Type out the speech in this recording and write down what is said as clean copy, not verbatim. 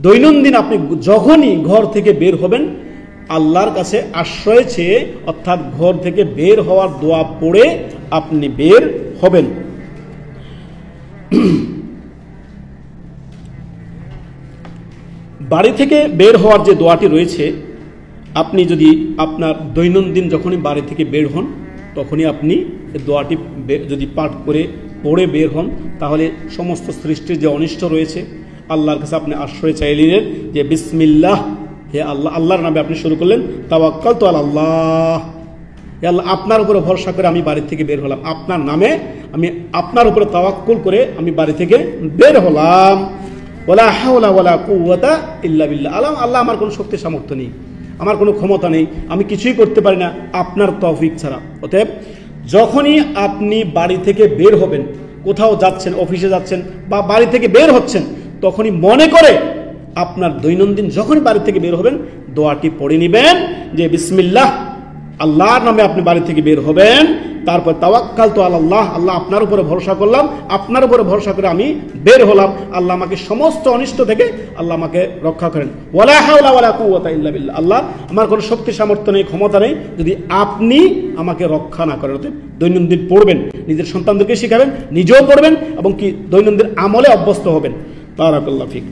দৈনন্দিন আপনি যখনই ঘর থেকে বের হবেন আল্লাহর কাছে আশ্রয় চেয়ে, অর্থাৎ ঘর থেকে বের হওয়ার দোয়া পড়ে আপনি বের হবেন। বাড়ি থেকে বের হওয়ার যে দোয়াটি রয়েছে, আপনি যদি আপনার দৈনন্দিন যখনই বাড়ি থেকে বের হন তখনই আপনি দোয়াটি যদি পাঠ করে পড়ে বের হন, তাহলে সমস্ত সৃষ্টির যে অনিষ্ট রয়েছে আল্লাহর কাছে আপনি আশ্রয় চাইলেন যে বিসমিল্লাহ, হে আল্লাহ, আল্লাহর নামে আপনি শুরু করলেন, তাওয়াক্কালতু আলাল্লাহ, হে আল্লাহ আপনার উপরে ভরসা করে আমি বাড়ি থেকে বের হলাম, আপনার নামে আমি আপনার উপরে তাওয়াক্কুল করে আমি বাড়ি থেকে বের হলাম। ওয়ালা হাওলা ওয়ালা কুওয়াতা ইল্লা বিল্লাহ, আল্লাহ আমার কোনো শক্তি সামর্থ্য নেই, আমার কোনো ক্ষমতা নেই, আমি কিছুই করতে পারি না আপনার তৌফিক ছাড়া। অতএব যখনই আপনি বাড়ি থেকে বের হবেন, কোথাও যাচ্ছেন, অফিসে যাচ্ছেন বা বাড়ি থেকে বের হচ্ছেন, তখনই মনে করে আপনার দৈনন্দিন যখনই বাড়ি থেকে বের হবেন দোয়াটি পড়ে নেবেন যে বিসমিল্লাহ, আল্লাহর নামে আপনি বাড়ি থেকে বের হবেন, তারপর তাওয়াক্কালতু আলাল্লাহ, আল্লাহ আপনার উপরে ভরসা করলাম, আপনার উপরে ভরসা করে আমি বের হলাম, আল্লাহ আমাকে সমস্ত অনিষ্ট থেকে আল্লাহ আমাকে রক্ষা করেন। ওয়ালা হাওলা ওয়ালা কুওয়াতা ইল্লা বিল্লাহ, আল্লাহ আমার কোনো শক্তি সামর্থ্য নেই, ক্ষমতা নেই যদি আপনি আমাকে রক্ষা না করেন। দৈনন্দিন পড়বেন, নিজের সন্তানদেরকে শিখাবেন, নিজেও পড়বেন এবং কি দৈনন্দিন আমলে অভ্যস্ত হবেন। বারাকাল্লাহু ফিক।